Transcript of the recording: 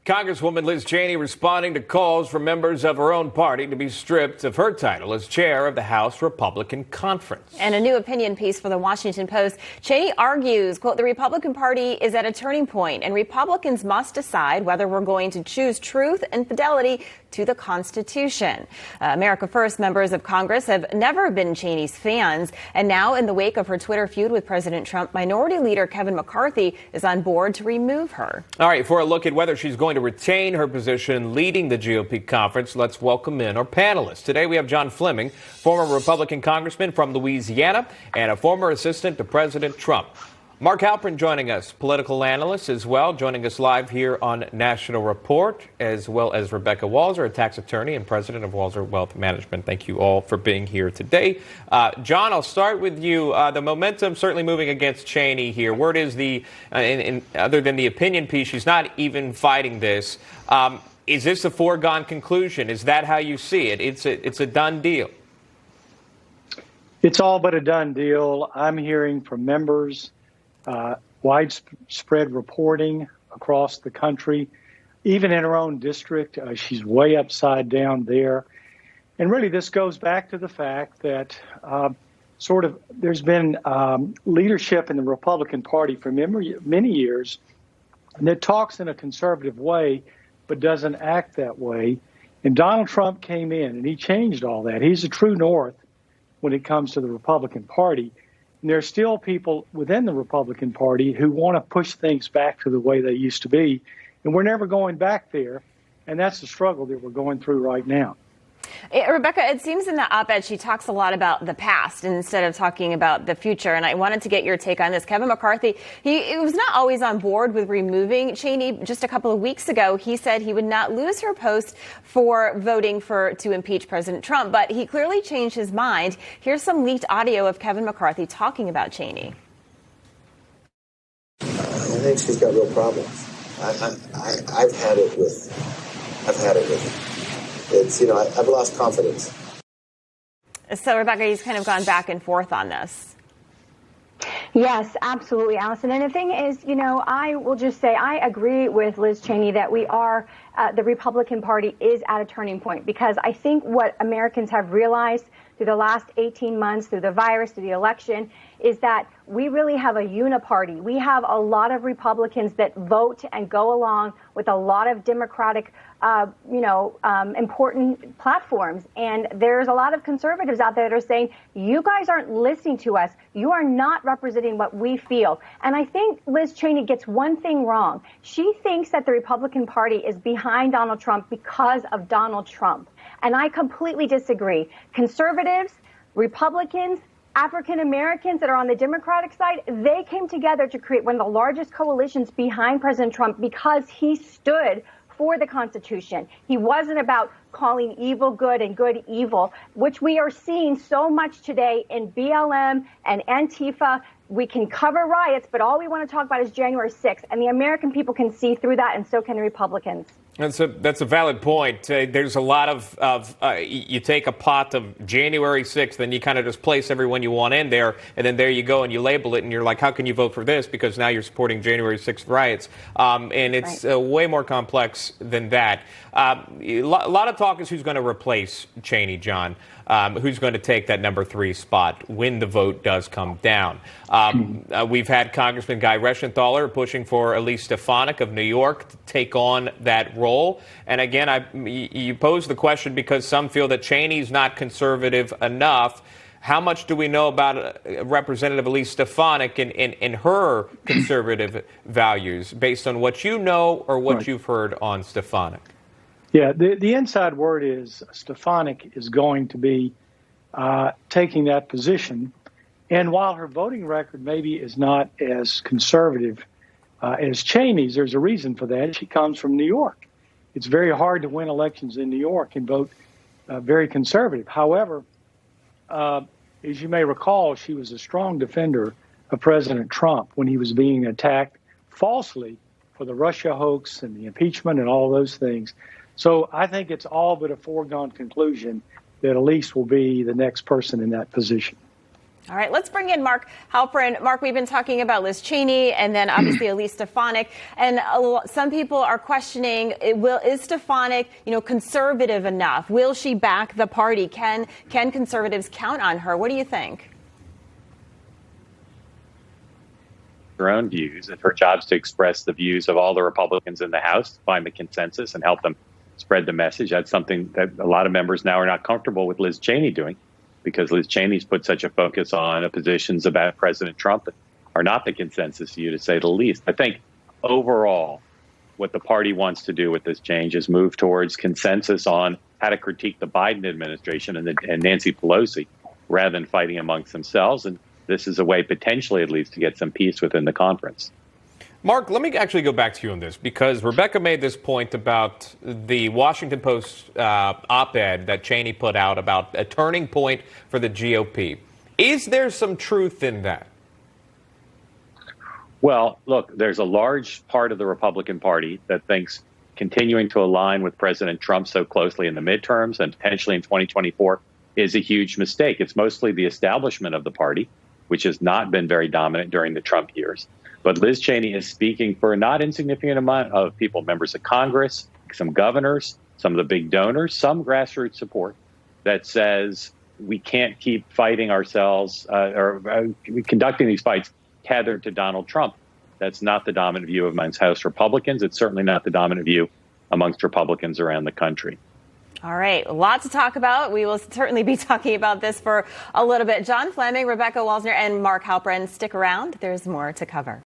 Congresswoman Liz Cheney responding to calls from members of her own party to be stripped of her title as chair of the House Republican Conference. And a new opinion piece for the Washington Post. Cheney argues, quote, the Republican Party is at a turning point and Republicans must decide whether we're going to choose truth and fidelity to the Constitution. America First members of Congress have never been Cheney's fans. And now, in the wake of her Twitter feud with President Trump, Minority Leader Kevin McCarthy is on board to remove her. All right, for a look at whether she's going to retain her position leading the GOP conference, let's welcome in our panelists. Today we have John Fleming, former Republican congressman from Louisiana and a former assistant to President Trump. Mark Halperin joining us, political analyst as well, joining us live here on National Report, as well as Rebecca Walser, a tax attorney and president of Walser Wealth Management. Thank you all for being here today. John, I'll start with you. The momentum certainly moving against Cheney here. Word is other than the opinion piece, she's not even fighting this. Is this a foregone conclusion? Is that how you see it? It's a done deal. It's all but a done deal. I'm hearing from members. Widespread reporting across the country, even in her own district. She's way upside down there. And really, this goes back to the fact that there's been leadership in the Republican Party for many years that talks in a conservative way, but doesn't act that way. And Donald Trump came in and he changed all that. He's a true north when it comes to the Republican Party. And there are still people within the Republican Party who want to push things back to the way they used to be. And we're never going back there. And that's the struggle that we're going through right now. Rebecca, it seems in the op-ed she talks a lot about the past instead of talking about the future. And I wanted to get your take on this. Kevin McCarthy, he was not always on board with removing Cheney. Just a couple of weeks ago, he said he would not lose her post for voting to impeach President Trump. But he clearly changed his mind. Here's some leaked audio of Kevin McCarthy talking about Cheney. I think she's got real problems. I've had it with. It's, I've lost confidence. So, Rebecca, he's kind of gone back and forth on this. Yes, absolutely, Allison. And the thing is, I will just say I agree with Liz Cheney that the Republican Party is at a turning point, because I think what Americans have realized through the last 18 months, through the virus, through the election, is that we really have a uniparty. We have a lot of Republicans that vote and go along with a lot of Democratic, important platforms. And there's a lot of conservatives out there that are saying, you guys aren't listening to us. You are not representing what we feel. And I think Liz Cheney gets one thing wrong. She thinks that the Republican Party is behind Donald Trump because of Donald Trump. And I completely disagree. Conservatives, Republicans, African Americans that are on the Democratic side, they came together to create one of the largest coalitions behind President Trump because he stood for the Constitution. He wasn't about calling evil good and good evil, which we are seeing so much today in BLM and Antifa. We can cover riots, but all we want to talk about is January 6th. And the American people can see through that, and so can the Republicans. That's a valid point. There's a lot of you take a pot of January 6th and you kind of just place everyone you want in there, and then there you go and you label it, and you're like, how can you vote for this? Because now you're supporting January 6th riots. And it's right. Way more complex than that. A lot of talk is who's going to replace Cheney, John. Who's going to take that number 3 spot when the vote does come down. We've had Congressman Guy Reschenthaler pushing for Elise Stefanik of New York to take on that role. And again, you pose the question because some feel that Cheney's not conservative enough. How much do we know about Representative Elise Stefanik and her conservative values based on what you know or what you've heard on Stefanik? Yeah, the inside word is Stefanik is going to be taking that position. And while her voting record maybe is not as conservative as Cheney's, there's a reason for that. She comes from New York. It's very hard to win elections in New York and vote very conservative. However, as you may recall, she was a strong defender of President Trump when he was being attacked falsely for the Russia hoax and the impeachment and all those things. So I think it's all but a foregone conclusion that Elise will be the next person in that position. All right, let's bring in Mark Halperin. Mark, we've been talking about Liz Cheney and then obviously Elise Stefanik, and some people are questioning: is Stefanik, conservative enough? Will she back the party? Can conservatives count on her? What do you think? Her own views, and her job's to express the views of all the Republicans in the House, find the consensus, and help them spread the message. That's something that a lot of members now are not comfortable with Liz Cheney doing, because Liz Cheney's put such a focus on positions about President Trump that are not the consensus view, to say the least. I think overall, what the party wants to do with this change is move towards consensus on how to critique the Biden administration and Nancy Pelosi, rather than fighting amongst themselves. And this is a way, potentially at least, to get some peace within the conference. Mark, let me actually go back to you on this, because Rebecca made this point about the Washington Post op-ed that Cheney put out about a turning point for the GOP. Is there some truth in that? Well, look, there's a large part of the Republican Party that thinks continuing to align with President Trump so closely in the midterms and potentially in 2024 is a huge mistake. It's mostly the establishment of the party, which has not been very dominant during the Trump years. But Liz Cheney is speaking for a not insignificant amount of people, members of Congress, some governors, some of the big donors, some grassroots support that says we can't keep fighting ourselves or conducting these fights tethered to Donald Trump. That's not the dominant view amongst House Republicans. It's certainly not the dominant view amongst Republicans around the country. All right, a lot to talk about. We will certainly be talking about this for a little bit. John Fleming, Rebecca Walser, and Mark Halperin, stick around. There's more to cover.